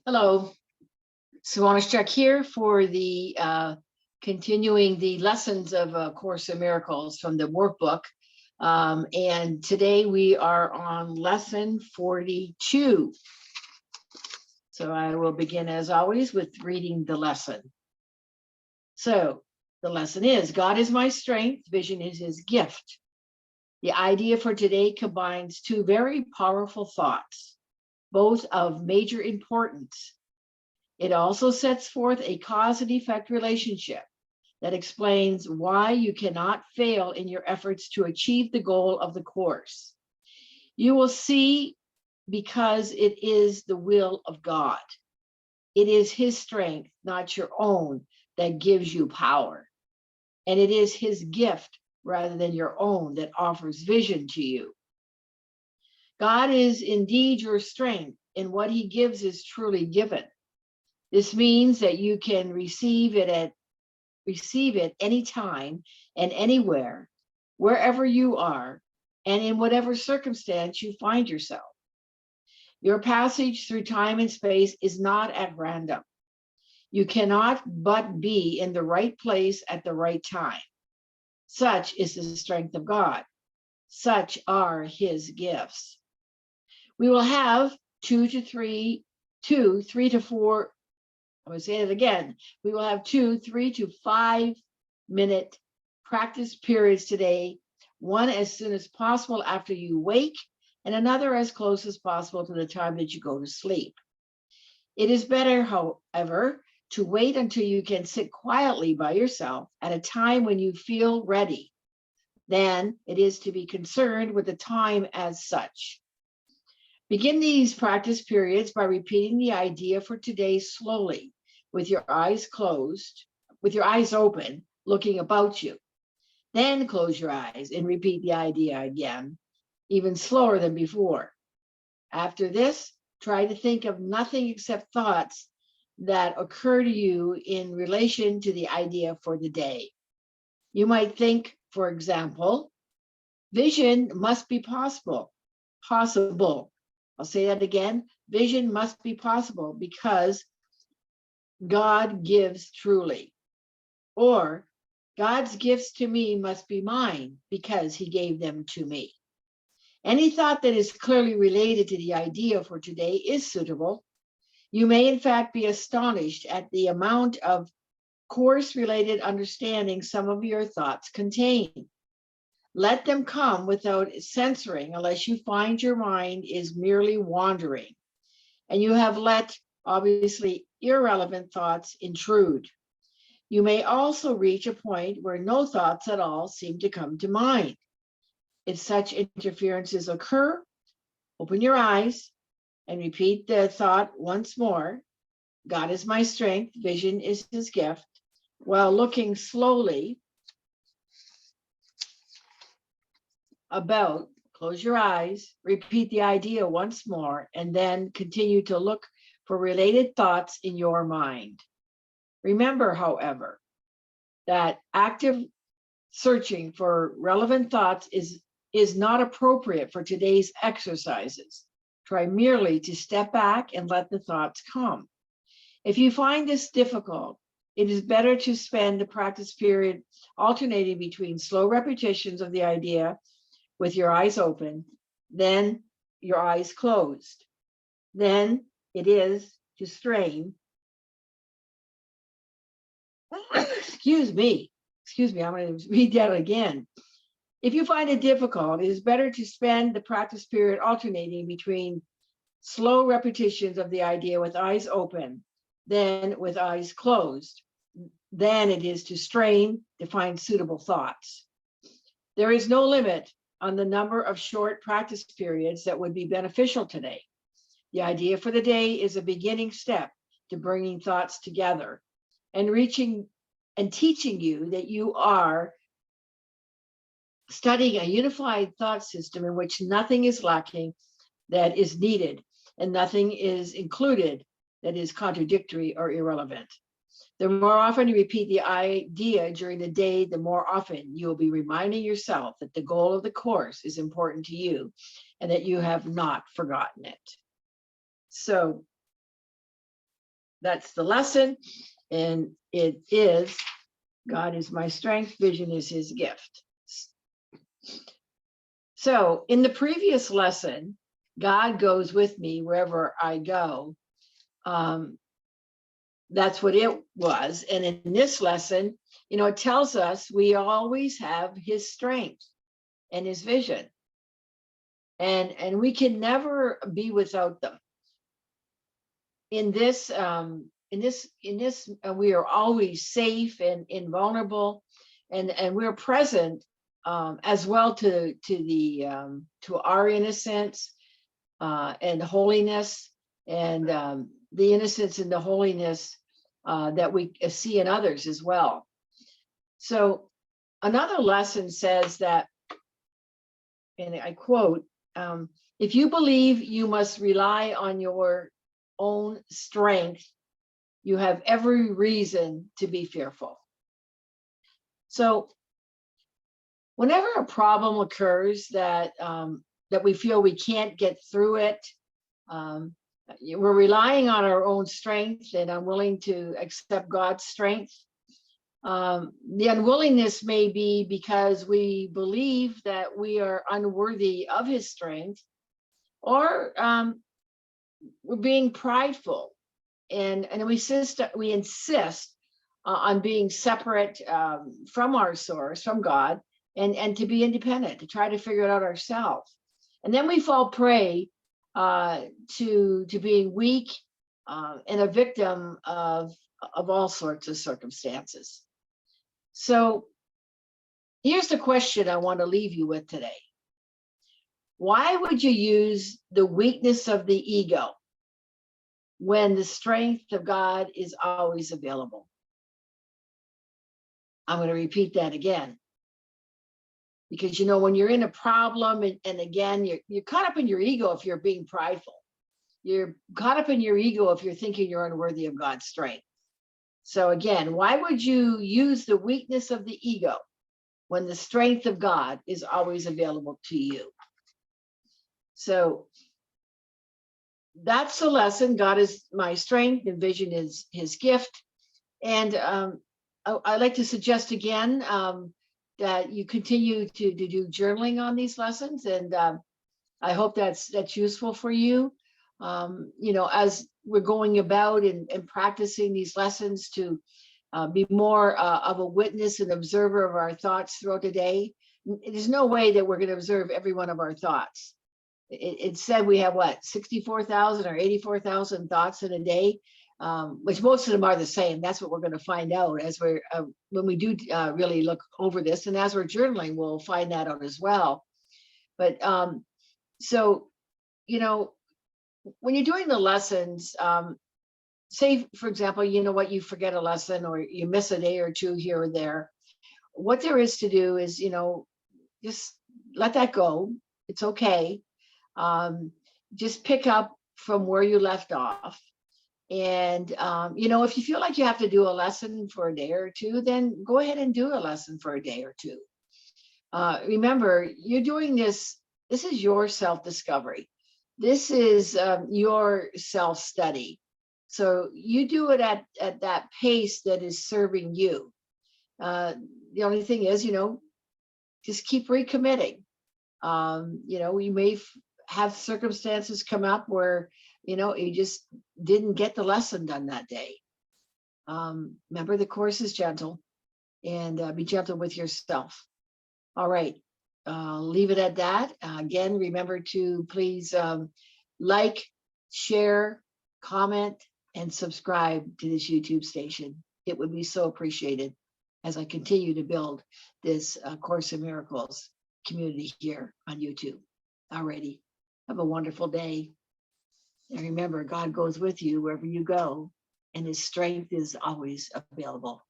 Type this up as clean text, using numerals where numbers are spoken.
Hello, sue.oneschuk here for the continuing the lessons of Course in Miracles from the workbook. And today we are on lesson 42. So I will begin as always with reading the lesson. So the lesson is, God is my strength, vision is his gift. The idea for today combines two very powerful thoughts, both of major importance. It also sets forth a cause and effect relationship that explains why you cannot fail in your efforts to achieve the goal of the course. You will see, because it is the will of God. It is his strength, not your own, that gives you power. And it is his gift rather than your own that offers vision to you. God is indeed your strength, and what he gives is truly given. This means that you can receive it anytime and anywhere, wherever you are, and in whatever circumstance you find yourself. Your passage through time and space is not at random. You cannot but be in the right place at the right time. Such is the strength of God. Such are his gifts. We will have 3 to 4. I'm going to say it again. We will have 3 to 5 minute practice periods today, one as soon as possible after you wake, and another as close as possible to the time that you go to sleep. It is better, however, to wait until you can sit quietly by yourself at a time when you feel ready than it is to be concerned with the time as such. Begin these practice periods by repeating the idea for today slowly, with your eyes closed, with your eyes open, looking about you. Then close your eyes and repeat the idea again, even slower than before. After this, try to think of nothing except thoughts that occur to you in relation to the idea for the day. You might think, for example, vision must be possible. I'll say that again. Vision must be possible because God gives truly. Or God's gifts to me must be mine because he gave them to me. Any thought that is clearly related to the idea for today is suitable. You may in fact be astonished at the amount of course-related understanding some of your thoughts contain. Let them come without censoring unless you find your mind is merely wandering and you have let, obviously, irrelevant thoughts intrude. You may also reach a point where no thoughts at all seem to come to mind. If such interferences occur, open your eyes and repeat the thought once more. God is my strength, vision is his gift, while looking slowly about. Close your eyes, repeat the idea once more, and then continue to look for related thoughts in your mind. Remember, however, that active searching for relevant thoughts is not appropriate for today's exercises. Try merely to step back and let the thoughts come. If you find this difficult, it is better to spend the practice period alternating between slow repetitions of the idea with your eyes open, then your eyes closed. Then it is to strain. Excuse me, I'm going to read that again. If you find it difficult, it is better to spend the practice period alternating between slow repetitions of the idea with eyes open, then with eyes closed. Then it is to strain to find suitable thoughts. There is no limit on the number of short practice periods that would be beneficial today. The idea for the day is a beginning step to bringing thoughts together and reaching and teaching you that you are studying a unified thought system in which nothing is lacking that is needed and nothing is included that is contradictory or irrelevant. The more often you repeat the idea during the day, the more often you will be reminding yourself that the goal of the course is important to you and that you have not forgotten it. So that's the lesson. And it is, God is my strength, vision is his gift. So in the previous lesson, God goes with me wherever I go. That's what it was. And in this lesson, it tells us we always have his strength and his vision. And we can never be without them. In this, we are always safe and invulnerable, and we're present as well to our innocence and holiness, and the innocence and the holiness that we see in others as well. So another lesson says that, and I quote, if you believe you must rely on your own strength, you have every reason to be fearful. So whenever a problem occurs that we feel we can't get through it, we're relying on our own strength and unwilling to accept God's strength. The unwillingness may be because we believe that we are unworthy of his strength, or we're being prideful, and we insist on being separate from our source, from God, and to be independent, to try to figure it out ourselves. And then we fall prey to being weak and a victim of all sorts of circumstances. So here's the question I want to leave you with today. Why would you use the weakness of the ego when the strength of God is always available? I'm going to repeat that again. Because, when you're in a problem, and again, you're caught up in your ego if you're being prideful. You're caught up in your ego if you're thinking you're unworthy of God's strength. So again, why would you use the weakness of the ego when the strength of God is always available to you? So that's the lesson. God is my strength, and vision is his gift. And I'd like to suggest again that you continue to do journaling on these lessons, and I hope that's useful for you. As we're going about and practicing these lessons to be more of a witness and observer of our thoughts throughout the day. There's no way that we're going to observe every one of our thoughts. It said we have 64,000 or 84,000 thoughts in a day, which most of them are the same. That's what we're going to find out as we're when we do really look over this, and as we're journaling, we'll find that out as well. But so when you're doing the lessons, say for example, you forget a lesson or you miss a day or two here or there. What there is to do is just let that go. It's okay. Just pick up from where you left off. And, if you feel like you have to do a lesson for a day or two, then go ahead and do a lesson for a day or two. Remember, you're doing this. This is your self-discovery. This is your self-study. So you do it at that pace that is serving you. The only thing is, just keep recommitting. You may have circumstances come up where, you just didn't get the lesson done that day. Remember, the course is gentle, and be gentle with yourself. All right. Leave it at that. Again, remember to please like, share, comment, and subscribe to this YouTube station. It would be so appreciated as I continue to build this Course in Miracles community here on YouTube. Alrighty. Have a wonderful day. And remember, God goes with you wherever you go, and his strength is always available.